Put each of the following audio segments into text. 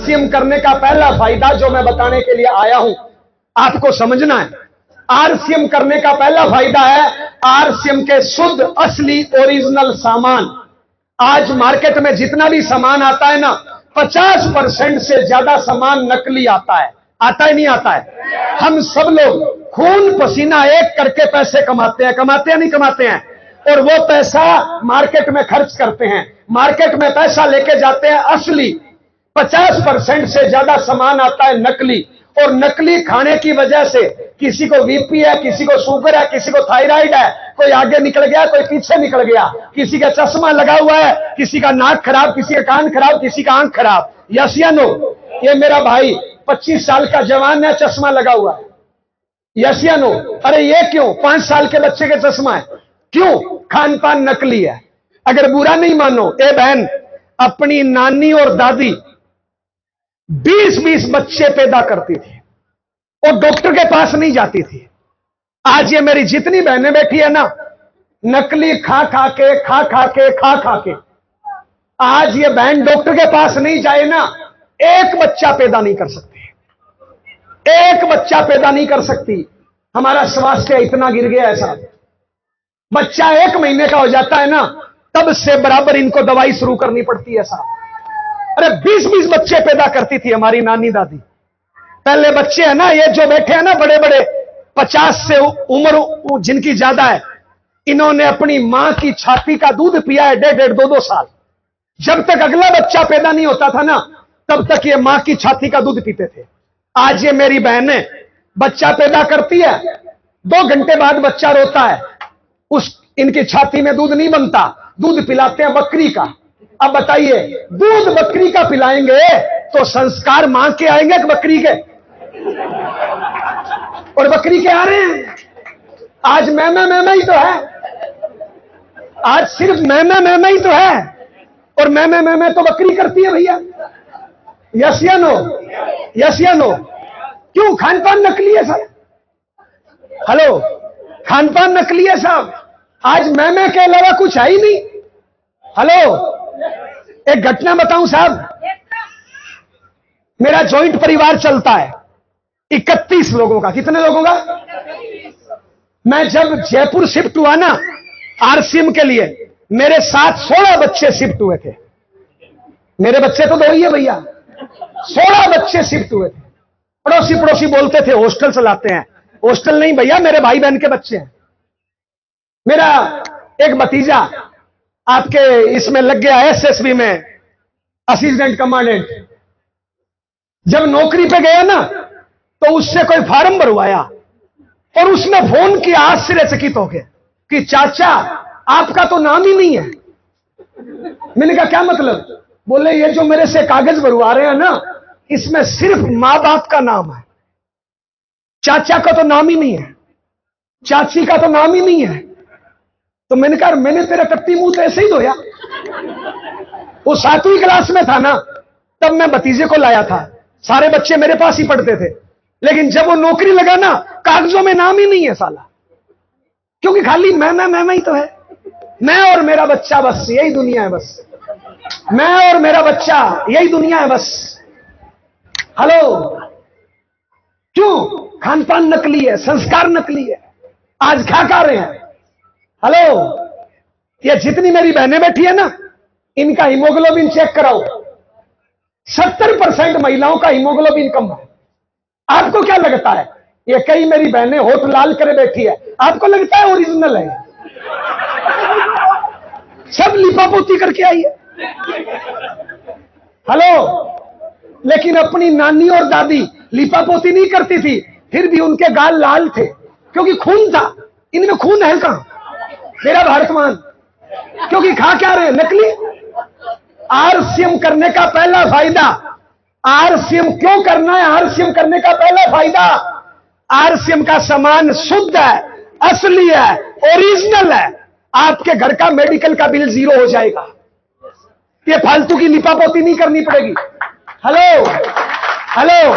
RCM करने का पहला फायदा जो मैं बताने के लिए आया हूं, आपको समझना है। आरसीएम करने का पहला फायदा है आरसीएम के शुद्ध असली ओरिजिनल सामान। आज मार्केट में जितना भी सामान आता है ना, 50% से ज्यादा सामान नकली आता है। आता है नहीं आता है? हम सब लोग खून पसीना एक करके पैसे कमाते हैं, कमाते हैं नहीं कमाते हैं? और वो पैसा मार्केट में खर्च करते हैं, मार्केट में पैसा लेके जाते हैं असली। 50% से ज्यादा सामान आता है नकली, और नकली खाने की वजह से किसी को बीपी है, किसी को शुगर है, किसी को थायराइड है, कोई आगे निकल गया, कोई पीछे निकल गया, किसी का चश्मा लगा हुआ है, किसी का नाक खराब, किसी का कान खराब, किसी का आंख खराब। यस या नो? ये मेरा भाई 25 साल का जवान है, चश्मा लगा हुआ है। यस या नो? अरे ये क्यों? 5 साल के बच्चे के चश्मा है। क्यों? खान पान नकली है। अगर बुरा नहीं मानो, ए बहन, अपनी नानी और दादी 20-20 बच्चे पैदा करती थी और डॉक्टर के पास नहीं जाती थी। आज ये मेरी जितनी बहनें बैठी है ना, नकली खा खा के आज ये बहन डॉक्टर के पास नहीं जाए ना, एक बच्चा पैदा नहीं कर सकती, एक बच्चा पैदा नहीं कर सकती। हमारा स्वास्थ्य इतना गिर गया है साहब, बच्चा 1 महीने का हो जाता है ना, तब से बराबर इनको दवाई शुरू करनी पड़ती है साहब। अरे 20-20 बच्चे पैदा करती थी हमारी नानी दादी। पहले बच्चे है ना, ये जो बैठे हैं ना बड़े बड़े, 50 से उम्र जिनकी ज्यादा है, इन्होंने अपनी मां की छाती का दूध पिया है 1.5, 2 साल। जब तक अगला बच्चा पैदा नहीं होता था ना, तब तक ये मां की छाती का दूध पीते थे। आज ये मेरी बहनें बच्चा पैदा करती है, 2 घंटे बाद बच्चा रोता है, इनकी छाती में दूध नहीं बनता, दूध पिलाते हैं बकरी का। अब बताइए, दूध बकरी का पिलाएंगे तो संस्कार मां के आएंगे कि बकरी के? और बकरी के आ रहे हैं। आज मैं ही तो है, आज सिर्फ मैं ही तो है, और मैं तो बकरी करती है भैया। यस या नो? यस या नो? क्यों? खान पान नकली है साहब। हेलो, खान पान नकली है साहब। आज मैं के अलावा कुछ है ही नहीं। हेलो, एक घटना बताऊं साहब, मेरा जॉइंट परिवार चलता है 31 लोगों का। कितने लोगों का? मैं जब जयपुर शिफ्ट हुआ ना आरसीएम के लिए, मेरे साथ 16 बच्चे शिफ्ट हुए थे। मेरे बच्चे तो 2 ही है भैया, 16 बच्चे शिफ्ट हुए थे। पड़ोसी बोलते थे हॉस्टल चलाते हैं। हॉस्टल नहीं भैया, मेरे भाई बहन के बच्चे हैं। मेरा एक भतीजा आपके इसमें लग गया एसएसबी में, असिस्टेंट कमांडेंट। जब नौकरी पे गया ना, तो उससे कोई फार्म भरवाया और उसने फोन किया आश्चर्यचकित होके कि चाचा आपका तो नाम ही नहीं है। मैंने कहा क्या मतलब? बोले ये जो मेरे से कागज भरवा रहे हैं ना, इसमें सिर्फ मां बाप का नाम है, चाचा का तो नाम ही नहीं है, चाची का तो नाम ही नहीं है। तो मैंने कहा मैंने तेरा टट्टी मुंह तो ऐसे ही धोया। वो 7वीं क्लास में था ना, तब मैं भतीजे को लाया था। सारे बच्चे मेरे पास ही पढ़ते थे, लेकिन जब वो नौकरी लगा ना, कागजों में नाम ही नहीं है साला, क्योंकि खाली मैं ही तो है। मैं और मेरा बच्चा, बस यही दुनिया है। बस मैं और मेरा बच्चा, यही दुनिया है बस। हेलो, क्यों? खान पान नकली है, संस्कार नकली है। आज क्या कर रहे हैं? हेलो, ये जितनी मेरी बहनें बैठी है ना, इनका हीमोग्लोबिन चेक कराओ। 70% महिलाओं का हीमोग्लोबिन कम है। आपको क्या लगता है? ये कई मेरी बहनें होठ लाल करे बैठी है, आपको लगता है ओरिजिनल है? सब लिपापोती करके आई है। हेलो, लेकिन अपनी नानी और दादी लिपापोती नहीं करती थी, फिर भी उनके गाल लाल थे, क्योंकि खून था। इनमें खून है कहां मेरा भारतमान? क्योंकि खा क्या रहे? नकली। आरसीएम करने का पहला फायदा, आरसीएम क्यों करना है? आरसीएम करने का पहला फायदा, आरसीएम का सामान शुद्ध है, असली है, ओरिजिनल है। आपके घर का मेडिकल का बिल 0 हो जाएगा। ये फालतू की लिपापोती नहीं करनी पड़ेगी। हेलो हेलो,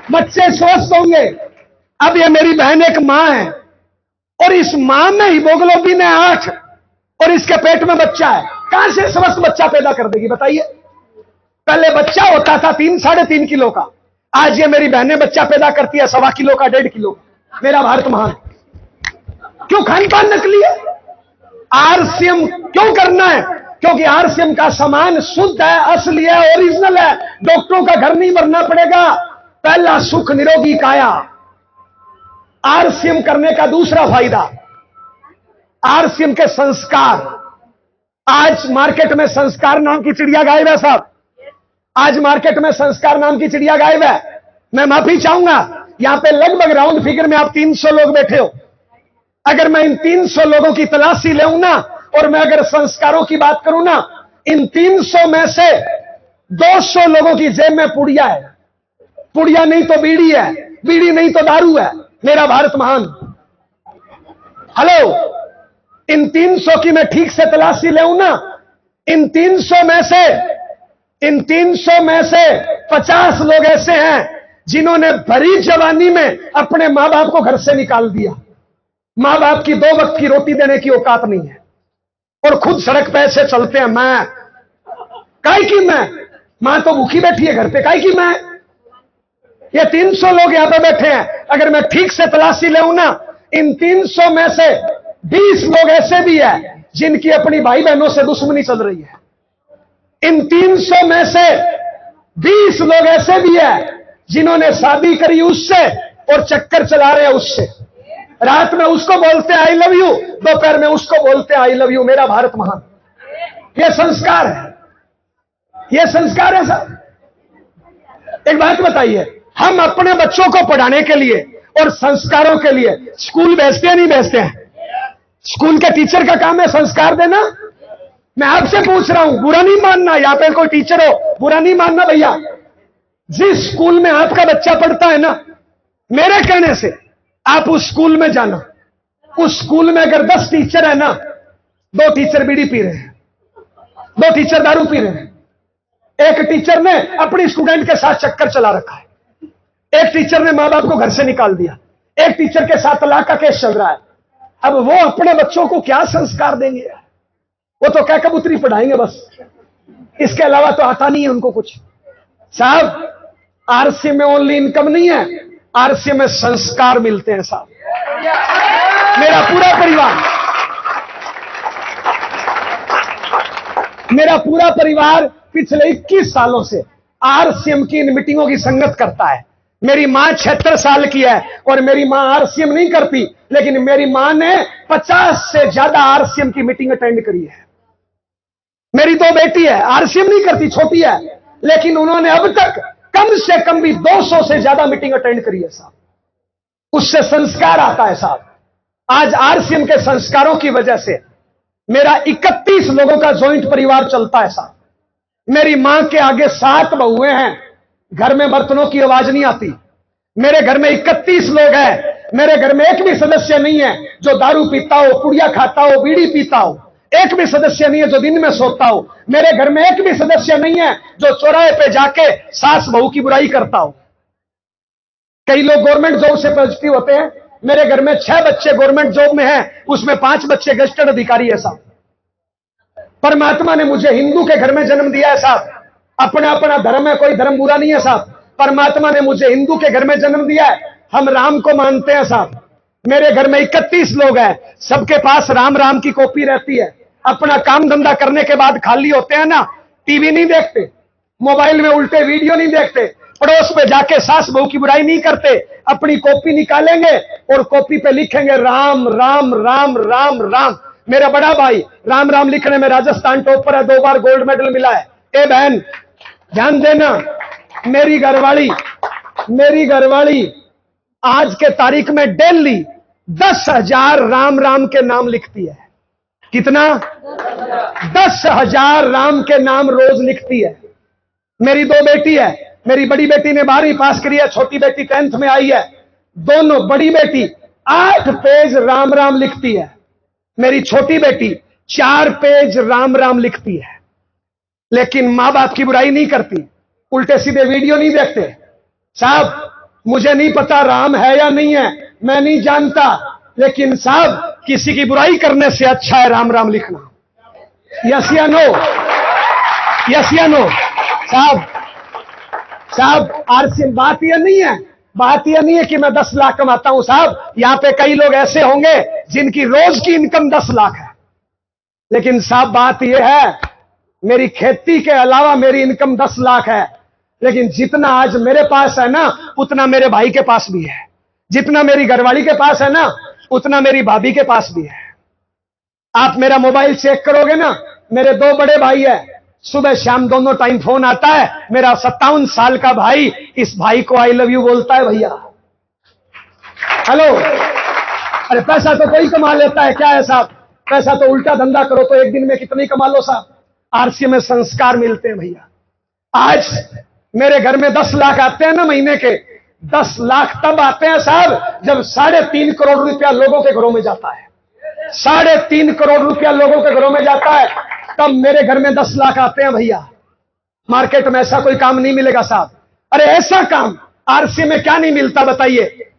बच्चे स्वस्थ होंगे। अब ये मेरी बहन एक मां है, और इस मां में हीमोग्लोबिन है 8, और इसके पेट में बच्चा है। कहां से स्वस्थ बच्चा पैदा कर देगी बताइए? पहले बच्चा होता था 3-3.5 किलो का, आज ये मेरी बहनें बच्चा पैदा करती है 1.25 किलो का, 1.5 किलो का। मेरा भारत महान। क्यों? खान पान नकली है। आरसीएम क्यों करना है? क्योंकि आरसीएम का सामान शुद्ध है, असली है, ओरिजिनल है। डॉक्टरों का घर नहीं भरना पड़ेगा। पहला सुख निरोगी काया। आरसीएम करने का दूसरा फायदा, आरसीएम के संस्कार। आज मार्केट में संस्कार नाम की चिड़िया गायब है साहब। आज मार्केट में संस्कार नाम की चिड़िया गायब है। मैं माफी चाहूंगा, यहां पे लगभग राउंड फिगर में आप 300 लोग बैठे हो। अगर मैं इन 300 लोगों की तलाशी लेऊं ना, और मैं अगर संस्कारों की बात करूं ना, इन 300 में से 200 लोगों की जेब में पुड़िया है। पुड़िया नहीं तो बीड़ी है, बीड़ी नहीं तो दारू है। मेरा भारत महान। हेलो, इन 300 की मैं ठीक से तलाशी लेऊं ना, इन 300 में से 50 लोग ऐसे हैं जिन्होंने भरी जवानी में अपने मां बाप को घर से निकाल दिया। मां बाप की 2 वक्त की रोटी देने की औकात नहीं है, और खुद सड़क पे ऐसे चलते हैं। मैं काहे की मां तो भूखी बैठी है घर पे, काहे की मैं? ये 300 लोग यहां पे बैठे हैं। अगर मैं ठीक से तलाशी लेऊं ना, इन 300 में से 20 लोग ऐसे भी हैं जिनकी अपनी भाई बहनों से दुश्मनी चल रही है। इन 300 में से 20 लोग ऐसे भी हैं जिन्होंने शादी करी उससे और चक्कर चला रहे हैं उससे। रात में उसको बोलते हैं आई लव यू, दोपहर में उसको बोलते हैं आई लव यू। मेरा भारत महान। यह संस्कार है, यह संस्कार है साहब। एक बात बताइए, हम अपने बच्चों को पढ़ाने के लिए और संस्कारों के लिए स्कूल भेजते हैं नहीं भेजते हैं? स्कूल के टीचर का काम है संस्कार देना। मैं आपसे पूछ रहा हूं, बुरा नहीं मानना, यहां पे कोई टीचर हो बुरा नहीं मानना भैया। जिस स्कूल में आपका बच्चा पढ़ता है ना, मेरे कहने से आप उस स्कूल में जाना। उस स्कूल में अगर 10 टीचर है ना, 2 टीचर बीड़ी पी रहे हैं, 2 टीचर दारू पी रहे हैं, एक टीचर ने अपनी स्टूडेंट के साथ चक्कर चला रखा है, एक टीचर ने मां बाप को घर से निकाल दिया, एक टीचर के साथ तलाक का केस चल रहा है। अब वो अपने बच्चों को क्या संस्कार देंगे? वो तो क्या कबूतरी पढ़ाएंगे बस, इसके अलावा तो आता नहीं है उनको कुछ। साहब, आरसीएम में ओनली इनकम नहीं है, आरसीएम में संस्कार मिलते हैं साहब। मेरा पूरा परिवार पिछले 21 सालों से आरसीएम की इन मीटिंगों की संगत करता है। मेरी मां 76 साल की है और मेरी मां आरसीएम नहीं करती, लेकिन मेरी मां ने 50 से ज्यादा आरसीएम की मीटिंग अटेंड करी है। मेरी 2 बेटी है, आरसीएम नहीं करती, छोटी है, लेकिन उन्होंने अब तक कम से कम भी 200 से ज्यादा मीटिंग अटेंड करी है साहब। उससे संस्कार आता है साहब। आज आरसीएम के संस्कारों की वजह से मेरा 31 लोगों का जॉइंट परिवार चलता है साहब। मेरी मां के आगे 7 बहुएं हैं, घर में बर्तनों की आवाज नहीं आती। मेरे घर में 31 लोग हैं, मेरे घर में एक भी सदस्य नहीं है जो दारू पीता हो, पुड़िया खाता हो, बीड़ी पीता हो। एक भी सदस्य नहीं है जो दिन में सोता हो। मेरे घर में एक भी सदस्य नहीं है जो चौराहे पे जाके सास बहू की बुराई करता हो। कई लोग गवर्नमेंट जॉब से पॉजिटिव होते हैं। मेरे घर में 6 बच्चे गवर्नमेंट जॉब में हैं, उसमें 5 बच्चे गजेटेड अधिकारी है साहब। परमात्मा ने मुझे हिंदू के घर में जन्म दिया है साहब। अपना अपना धर्म है, कोई धर्म बुरा नहीं है साहब। परमात्मा ने मुझे हिंदू के घर में जन्म दिया है, हम राम को मानते हैं साहब। मेरे घर में 31 लोग हैं, सबके पास राम राम की कॉपी रहती है। अपना काम धंधा करने के बाद खाली होते हैं ना, टीवी नहीं देखते, मोबाइल में उल्टे वीडियो नहीं देखते, पड़ोस पे जाके सास बहू की बुराई नहीं करते। अपनी कॉपी निकालेंगे और कॉपी पे लिखेंगे राम राम राम राम राम। मेरा बड़ा भाई राम राम लिखने में राजस्थान टॉपर है, 2 बार गोल्ड मेडल मिला है। ए बहन ध्यान देना, मेरी घरवाली आज के तारीख में डेली 10,000 राम राम के नाम लिखती है। कितना? 10,000 राम के नाम रोज लिखती है। मेरी 2 बेटी है, मेरी बड़ी बेटी ने 12वीं पास करी है, छोटी बेटी 10th में आई है। दोनों, बड़ी बेटी 8 पेज राम राम लिखती है, मेरी छोटी बेटी 4 पेज राम राम लिखती है। लेकिन मां बाप की बुराई नहीं करती, उल्टे सीधे वीडियो नहीं देखते। साहब, मुझे नहीं पता राम है या नहीं है, मैं नहीं जानता, लेकिन साहब किसी की बुराई करने से अच्छा है राम राम लिखना। यस या नो? यस या नो? साहब साहब आरसीएम, बात यह नहीं है, बात यह नहीं है कि मैं 10 लाख कमाता हूं साहब। यहां पे कई लोग ऐसे होंगे जिनकी रोज की इनकम 10 लाख है, लेकिन साहब बात यह है मेरी खेती के अलावा मेरी इनकम 10 लाख है, लेकिन जितना आज मेरे पास है ना उतना मेरे भाई के पास भी है, जितना मेरी घरवाली के पास है ना उतना मेरी भाभी के पास भी है। आप मेरा मोबाइल चेक करोगे ना, मेरे 2 बड़े भाई है, सुबह शाम दोनों टाइम फोन आता है। मेरा 57 साल का भाई इस भाई को आई लव यू बोलता है, भैया हेलो। अरे पैसा तो कोई कमा लेता है, क्या है साहब? पैसा तो उल्टा धंधा करो तो एक दिन में कितनी कमा लो साहब। आरसीएम में संस्कार मिलते हैं भैया। आज मेरे घर में 10 लाख आते हैं ना महीने के, 10 लाख तब आते हैं साहब जब 3.5 करोड़ रुपया लोगों के घरों में जाता है। 3.5 करोड़ रुपया लोगों के घरों में जाता है, तब मेरे घर में 10 लाख आते हैं भैया। मार्केट में ऐसा कोई काम नहीं मिलेगा साहब। अरे ऐसा काम आरसीएम में क्या नहीं मिलता बताइए?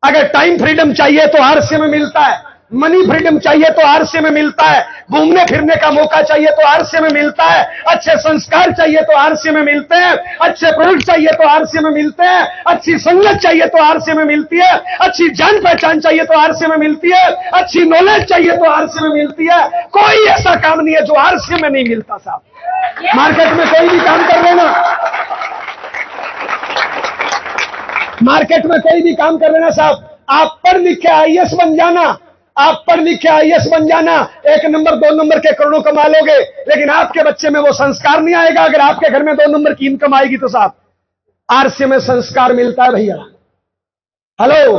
अगर टाइम फ्रीडम चाहिए तो आरसीएम में मिलता है, मनी फ्रीडम चाहिए तो आरसीएम में मिलता है, घूमने फिरने का मौका चाहिए तो आरसीएम में मिलता है, अच्छे संस्कार चाहिए तो आरसीएम में मिलते हैं, अच्छे प्रोडक्ट चाहिए तो आरसीएम में मिलते हैं, अच्छी संगत चाहिए तो आरसीएम में मिलती है, अच्छी जान पहचान चाहिए तो आरसीएम में मिलती है, अच्छी नॉलेज चाहिए तो आरसीएम में मिलती है। कोई ऐसा काम नहीं है जो आरसीएम में नहीं मिलता साहब। मार्केट में कोई भी काम कर लेना, मार्केट में कोई भी काम कर लेना साहब। आप पढ़ लिख के आईएएस बन जाना, आप पढ़ लिख के आईएएस बन जाना, 1 नंबर 2 नंबर के करोड़ों कमा लोगे, लेकिन आपके बच्चे में वो संस्कार नहीं आएगा। अगर आपके घर में 2 नंबर की इनकम आएगी तो साहब आरसीएम में संस्कार मिलता है भैया। हेलो,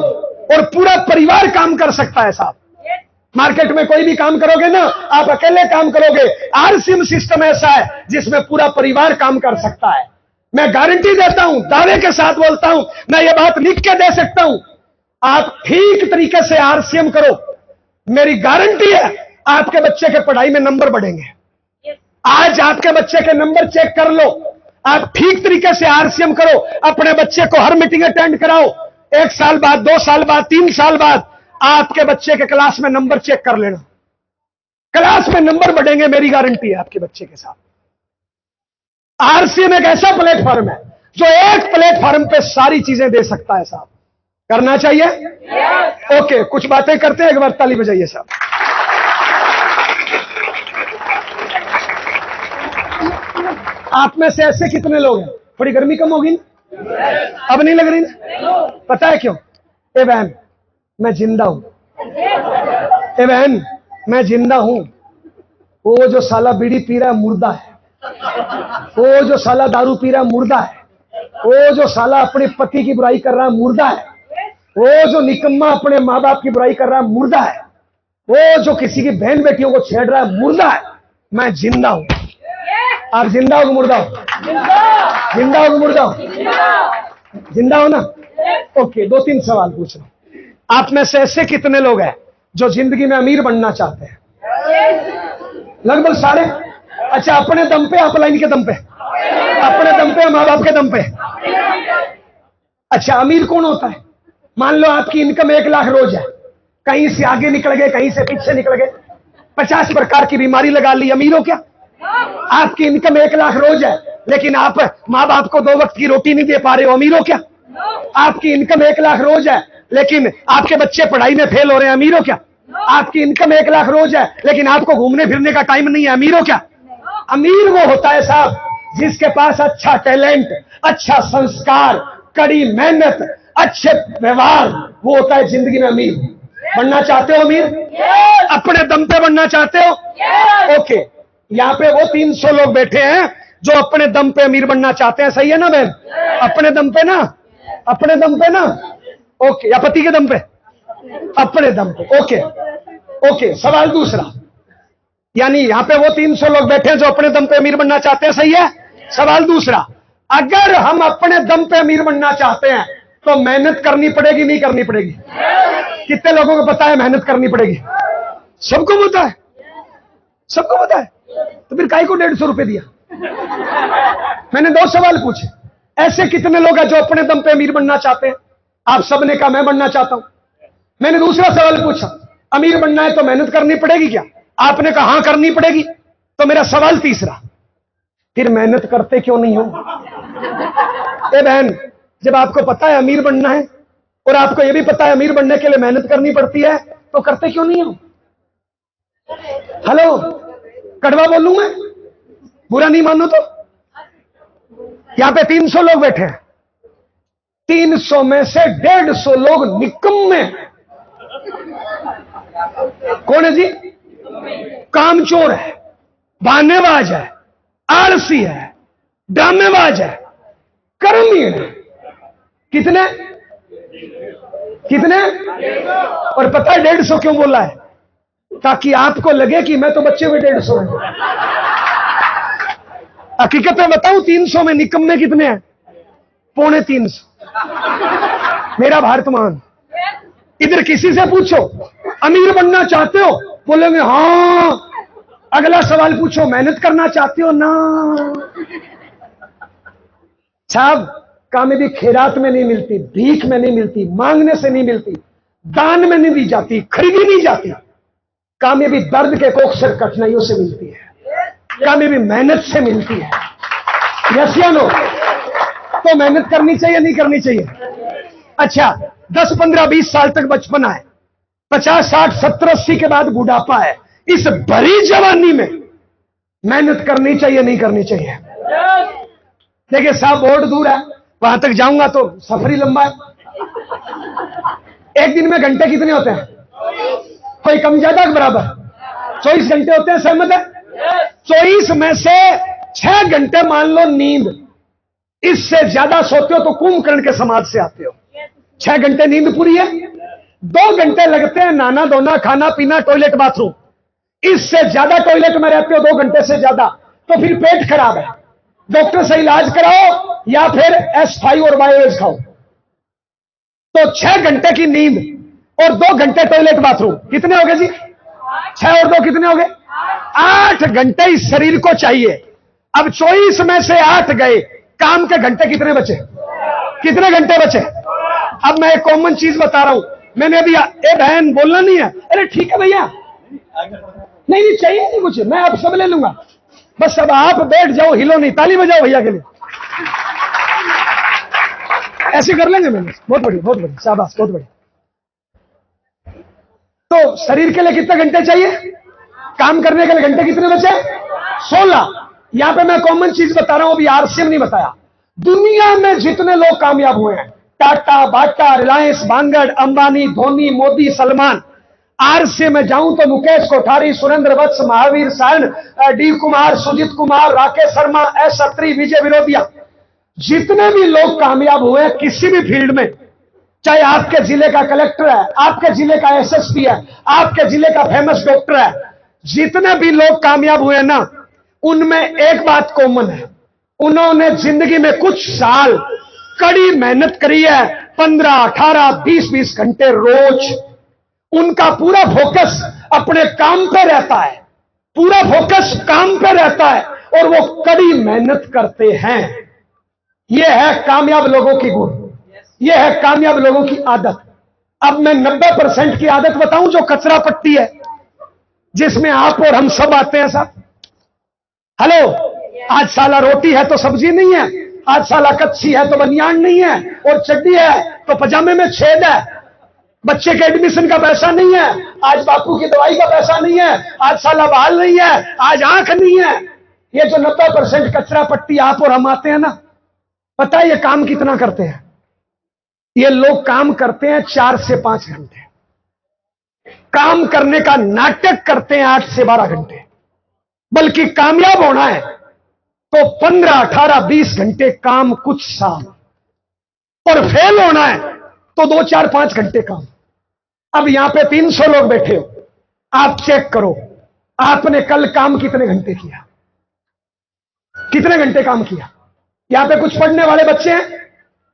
और पूरा परिवार काम कर सकता है साहब। मार्केट में कोई भी काम करोगे ना, आप अकेले काम करोगे, आरसीएम सिस्टम ऐसा है जिसमें पूरा परिवार काम कर सकता है। मैं गारंटी देता हूं, दावे के साथ बोलता हूं, मैं ये बात लिख के दे सकता हूं, आप ठीक तरीके से आरसीएम करो, मेरी गारंटी है आपके बच्चे के पढ़ाई में नंबर बढ़ेंगे। आज आपके बच्चे के नंबर चेक कर लो, आप ठीक तरीके से आरसीएम करो, अपने बच्चे को हर मीटिंग अटेंड कराओ, 1 साल बाद, 2 साल बाद, 3 साल बाद आपके बच्चे के क्लास में नंबर चेक कर लेना, क्लास में नंबर बढ़ेंगे, मेरी गारंटी है आपके बच्चे के साथ। आरसीएम एक ऐसा प्लेटफॉर्म है जो एक प्लेटफॉर्म पे सारी चीजें दे सकता है साहब। करना चाहिए? ओके, कुछ बातें करते हैं, एक बार ताली बजाइए साहब। आप में से ऐसे कितने लोग हैं, थोड़ी गर्मी कम होगी ना? अब नहीं लग रही ना? पता है क्यों? ए बहन, मैं जिंदा हूं। ए बहन, मैं जिंदा हूं। वो जो साला बीड़ी पी रहा है मुर्दा है, वो जो साला दारू पी रहा है मुर्दा है, वो जो साला अपने पति की बुराई कर रहा है मुर्दा है, वो जो निकम्मा अपने माँ बाप की बुराई कर रहा है मुर्दा है, वो जो किसी की बहन बेटियों को छेड़ रहा है मुर्दा है। मैं जिंदा हूं। आप जिंदा हो कि मुर्दा हो? जिंदा हो कि मुर्दा हो? जिंदा हो ना? ओके, 2-3 सवाल पूछ रहा हूं। आप में से ऐसे कितने लोग हैं जो जिंदगी में अमीर बनना चाहते हैं? लगभग सारे। अच्छा, अपने दम पे, अपलाइन के दम पे, अपने दम पे, माँ बाप के दम पे। अच्छा, अमीर कौन होता है? मान लो आपकी इनकम 1 लाख रोज है, कहीं से आगे निकल गए, कहीं से पीछे निकल गए, 50 प्रकार की बीमारी लगा ली, अमीर हो क्या? आपकी इनकम 1 लाख रोज है, लेकिन आप माँ बाप को 2 वक्त की रोटी नहीं दे पा रहे हो, अमीर हो क्या? आपकी इनकम 1 लाख रोज है, लेकिन आपके बच्चे पढ़ाई में फेल हो रहे हैं, अमीर हो क्या? आपकी इनकम 1 लाख रोज है, लेकिन आपको घूमने फिरने का टाइम नहीं है, अमीर हो क्या? अमीर वो होता है साहब जिसके पास अच्छा टैलेंट, अच्छा संस्कार, कड़ी मेहनत, अच्छे व्यवहार, वो होता है जिंदगी में अमीर। बनना चाहते हो अमीर? अपने दम पे बनना चाहते हो? ओके, यहाँ पे वो 300 लोग बैठे हैं जो अपने दम पे अमीर बनना चाहते हैं, सही है ना बहन? अपने दम पे ना, अपने दम पे ना, ओके, या पति के दम पे? अपने दम पे, ओके ओके। सवाल दूसरा, यानी यहां पे वो 300 लोग बैठे हैं जो अपने दम पे अमीर बनना चाहते हैं, सही है? सवाल दूसरा, अगर हम अपने दम पे अमीर बनना चाहते हैं तो मेहनत करनी पड़ेगी, नहीं करनी पड़ेगी? कितने लोगों को पता है मेहनत करनी पड़ेगी? सबको पता है, सबको पता है। तो फिर काहे को 150 रुपए दिया? मैंने 2 सवाल पूछे, ऐसे कितने लोग हैं जो अपने दम पे अमीर बनना चाहते हैं? आप सबने कहा मैं बनना चाहता हूं। मैंने दूसरा सवाल पूछा, अमीर बनना है तो मेहनत करनी पड़ेगी क्या? आपने कहा हां करनी पड़ेगी। तो मेरा सवाल तीसरा, फिर मेहनत करते क्यों नहीं हो? ए बहन, जब आपको पता है अमीर बनना है और आपको यह भी पता है अमीर बनने के लिए मेहनत करनी पड़ती है, तो करते क्यों नहीं हो? हेलो, कड़वा बोलूं मैं? बुरा नहीं मानो तो। यहां पे 300 लोग बैठे हैं, 300 में से 150 लोग निकम्मे। कौन है जी? कामचोर है, बहानेबाज है, आलसी है, ड्रामेबाज है, कर्महीन है। कितने कितने? और पता है 150 क्यों बोला है? ताकि आपको लगे कि मैं तो बच्चे में 150 हूं। हकीकत में बताऊं, 300 में निकम्मे कितने हैं? 350। मेरा भारत महान। इधर किसी से पूछो अमीर बनना चाहते हो, बोलेंगे हां। अगला सवाल पूछो मेहनत करना चाहते हो ना? साहब, कामयाबी खैरात में नहीं मिलती, भीख में नहीं मिलती, मांगने से नहीं मिलती, दान में नहीं दी जाती, खरीदी नहीं जाती। कामयाबी दर्द के कोख कठिनाइयों से मिलती है, कामयाबी मेहनत से मिलती है। यस या नो? तो मेहनत करनी चाहिए नहीं करनी चाहिए? अच्छा, 10, 15, 20 साल तक बचपना है, 50, 60, 70, 80 के बाद बुढ़ापा है। इस भरी जवानी में मेहनत करनी चाहिए नहीं करनी चाहिए? देखिए साहब, बहुत दूर है, वहां तक जाऊंगा तो सफर ही लंबा है। एक दिन में घंटे कितने होते हैं? कोई कम ज्यादा के बराबर? 24 घंटे होते हैं, सहमत है? 24 में से 6 घंटे मान लो नींद, इससे ज्यादा सोते हो तो कुंभकर्ण के समाज से आते हो। 6 घंटे नींद पूरी है, 2 घंटे लगते हैं नहाना धोना, खाना पीना, टॉयलेट बाथरूम। इससे ज्यादा टॉयलेट में रहते हो 2 घंटे से ज्यादा, तो फिर पेट खराब है, डॉक्टर से इलाज कराओ या फिर S5 और बायोएज खाओ। तो 6 घंटे की नींद और 2 घंटे टॉयलेट बाथरूम, कितने हो गए जी? 6 और 2 कितने हो गए? 8 घंटे इस शरीर को चाहिए। अब 24 में से 8 गए, काम के घंटे कितने बचे? कितने घंटे बचे? अब मैं एक कॉमन चीज बता रहा हूं, मैंने अभी ए बहन बोलना नहीं है। अरे ठीक है भैया, नहीं चाहिए नहीं कुछ, मैं आप सब ले लूंगा, बस अब आप बैठ जाओ, हिलो नहीं, ताली बजाओ भैया के लिए। ऐसे कर लेंगे मैंने, बहुत बढ़िया, बहुत बढ़िया, शाबाश, बहुत बढ़िया। तो शरीर के लिए कितने घंटे चाहिए? काम करने के लिए घंटे कितने बचे? 16। यहां पे मैं कॉमन चीज बता रहा हूं, अभी RCM नहीं बताया। दुनिया में जितने लोग कामयाब हुए हैं, टाटा, बाटा, रिलायंस, बांगड़, अंबानी, धोनी, मोदी, सलमान, RCM में जाऊं तो मुकेश कोठारी, सुरेंद्र वत्स, महावीर सारण, D कुमार, सुजीत कुमार, राकेश शर्मा, S अत्री, विजय विरोधिया, जितने भी लोग कामयाब हुए हैं किसी भी फील्ड में, चाहे आपके जिले का कलेक्टर है, आपके जिले का SSP है, आपके जिले का फेमस डॉक्टर है, जितने भी लोग कामयाब हुए ना, उनमें एक बात कॉमन है, उन्होंने जिंदगी में कुछ साल कड़ी मेहनत करी है, 15, 18, 20 घंटे रोज। उनका पूरा फोकस अपने काम पे रहता है, पूरा फोकस काम पे रहता है और वो कड़ी मेहनत करते हैं। यह है कामयाब लोगों की गुण, यह है कामयाब लोगों की आदत। अब मैं 90% की आदत बताऊं जो कचरा पट्टी है, जिसमें आप और हम सब आते हैं साहब। हेलो, आज साला रोटी है तो सब्जी नहीं है, आज साला कच्ची है तो बनियान नहीं है, और चड्डी है तो पजामे में छेद है, बच्चे के एडमिशन का पैसा नहीं है, आज बापू की दवाई का पैसा नहीं है, आज साला बाल नहीं है, आज आंख नहीं है। ये जो 90% कचरा पट्टी आप और हम आते हैं ना, पता है ये काम कितना करते हैं? ये लोग काम करते हैं 4 से 5 घंटे, काम करने का नाटक करते हैं 8 से 12 घंटे। बल्कि कामयाब होना है तो 15, 18, 20 घंटे काम कुछ साल, और फेल होना है तो 2, 4, 5 घंटे काम। अब यहां पे 300 लोग बैठे हो, आप चेक करो आपने कल काम कितने घंटे किया, कितने घंटे काम किया। यहां पे कुछ पढ़ने वाले बच्चे हैं,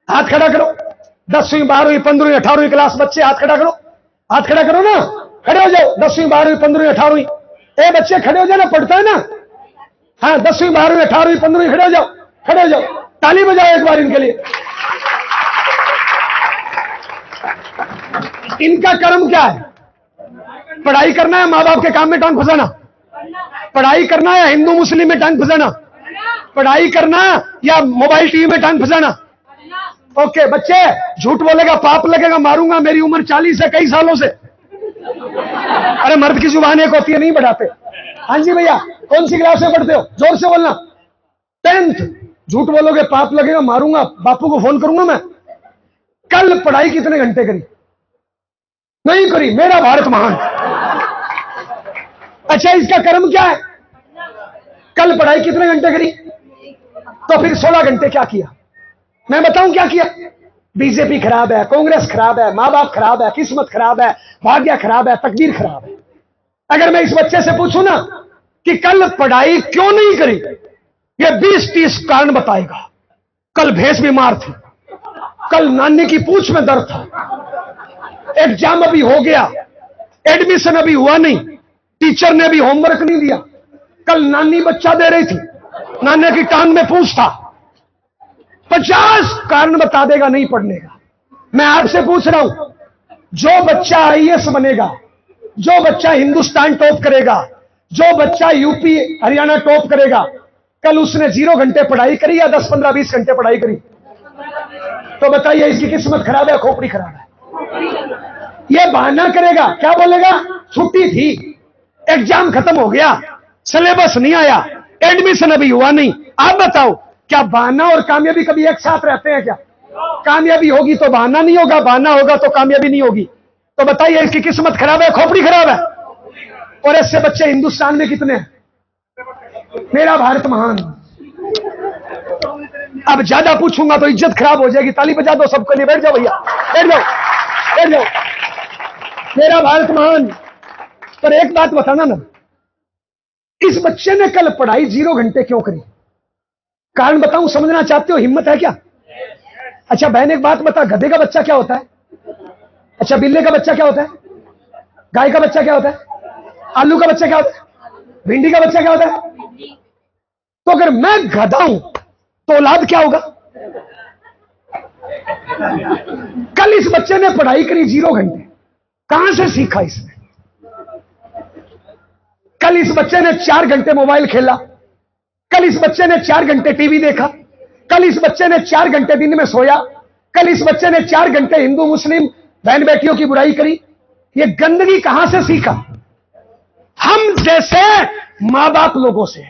हाथ खड़ा करो। 10वीं, 12वीं, 15वीं, 18वीं क्लास बच्चे हाथ खड़ा करो, हाथ खड़ा करो ना, खड़े हो जाओ। 10वीं, 12वीं, 15वीं, 18वीं, ए बच्चे खड़े हो जाओ ना, पढ़ता है ना। हाँ, 10वीं, 12वीं, 18वीं, 15वीं, खड़े हो जाओ, खड़े हो जाओ, ताली बजाओ एक बार इनके लिए। इनका कर्म क्या है? पढ़ाई करना है, मां बाप के काम में टांग फंसाना। पढ़ाई करना या हिंदू मुस्लिम में टांग फंसाना? पढ़ाई करना या मोबाइल टीवी में टांग फंसाना? ओके बच्चे, झूठ बोलेगा पाप लगेगा, मारूंगा, मेरी उम्र 40 है, कई सालों से। अरे मर्द की जुबान एक होती है, नहीं बढ़ाते। हाँ जी भैया, कौन सी क्लास में पढ़ते हो? जोर से बोलना। 10th। झूठ बोलोगे पाप लगेगा, मारूंगा, बापू को फोन करूंगा मैं। कल पढ़ाई कितने घंटे करी? नहीं करी, मेरा भारत महान। अच्छा, इसका कर्म क्या है? कल पढ़ाई कितने घंटे करी? तो फिर 16 घंटे क्या किया? मैं बताऊं क्या किया? बीजेपी खराब है, कांग्रेस खराब है, मां बाप खराब है, किस्मत खराब है, भाग्य खराब है, तकदीर खराब है। अगर मैं इस बच्चे से पूछूं ना कि कल पढ़ाई क्यों नहीं करी, ये 20-30 कारण बताएगा। कल भैंस बीमार थी, कल नानी की पूंछ में दर्द था, एग्जाम अभी हो गया, एडमिशन अभी हुआ नहीं, टीचर ने अभी होमवर्क नहीं दिया, कल नानी बच्चा दे रही थी, नानी की टांग में पूंछ था। 50 कारण बता देगा नहीं पढ़ने का। मैं आपसे पूछ रहा हूं, जो बच्चा आईएएस बनेगा, जो बच्चा हिंदुस्तान टॉप करेगा, जो बच्चा यूपी हरियाणा टॉप करेगा, कल उसने 0 घंटे पढ़ाई करी या 10, 15, 20 घंटे पढ़ाई करी? तो बताइए, इसकी किस्मत खराब है, खोपड़ी खराब है। ये बहाना करेगा, क्या बोलेगा? छुट्टी थी, एग्जाम खत्म हो गया, सिलेबस नहीं आया, एडमिशन अभी हुआ नहीं। आप बताओ, क्या बहाना और कामयाबी कभी एक साथ रहते हैं क्या? कामयाबी होगी तो बहाना नहीं होगा, बहाना होगा तो कामयाबी नहीं होगी। तो बताइए, इसकी किस्मत खराब है, खोपड़ी खराब है। और ऐसे बच्चे हिंदुस्तान में कितने हैं? मेरा भारत महान। अब ज्यादा पूछूंगा तो इज्जत खराब हो जाएगी। ताली बजा दो सबके लिए। बैठ जाओ भैया, बैठ जाओ, बैठ जाओ। मेरा भारत महान। पर एक बात बताना ना, इस बच्चे ने कल पढ़ाई 0 घंटे क्यों करी? कारण बताऊं, समझना चाहते हो? हिम्मत है क्या? अच्छा बहन, एक बात बता, गधे का बच्चा क्या होता है? अच्छा, बिल्ले का बच्चा क्या होता है? गाय का बच्चा क्या होता है? आलू का बच्चा क्या होता है? भिंडी का बच्चा क्या होता है? तो अगर मैं गधा हूं तो औलाद क्या होगा? कल इस बच्चे ने पढ़ाई करी 0 घंटे, कहां से सीखा इसने? कल इस बच्चे ने 4 घंटे मोबाइल खेला, कल इस बच्चे ने 4 घंटे टीवी देखा, कल इस बच्चे ने 4 घंटे दिन में सोया, कल इस बच्चे ने 4 घंटे हिंदू मुस्लिम बहन बेटियों की बुराई करी। ये गंदगी कहां से सीखा? हम जैसे मां बाप लोगों से,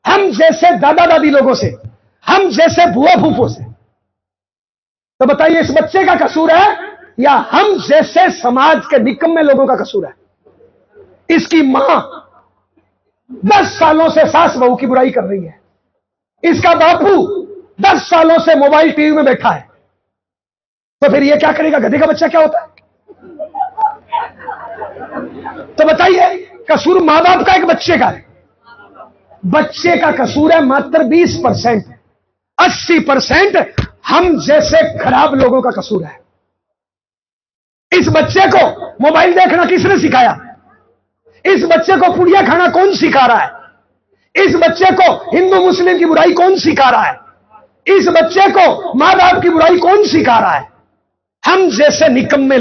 हम जैसे दादा दादी लोगों से, हम जैसे बुआ फूफो से। तो बताइए, इस बच्चे का कसूर है या हम जैसे समाज के निकम्मे लोगों का कसूर है? इसकी मां 10 सालों से सास बहू की बुराई कर रही है, इसका बापू 10 सालों से मोबाइल टीवी में बैठा है, तो फिर ये क्या करेगा? गधे का बच्चा क्या होता है? तो बताइए, कसूर मां बाप का एक बच्चे का है? बच्चे का कसूर है मात्र 20%। 80% हम जैसे खराब लोगों का कसूर है। इस बच्चे को मोबाइल देखना किसने सिखाया? इस बच्चे को पुड़िया खाना कौन सिखा रहा है? इस बच्चे को हिंदू मुस्लिम की बुराई कौन सिखा रहा है? इस बच्चे को मां बाप की बुराई कौन सिखा रहा है? हम जैसे निकम्मे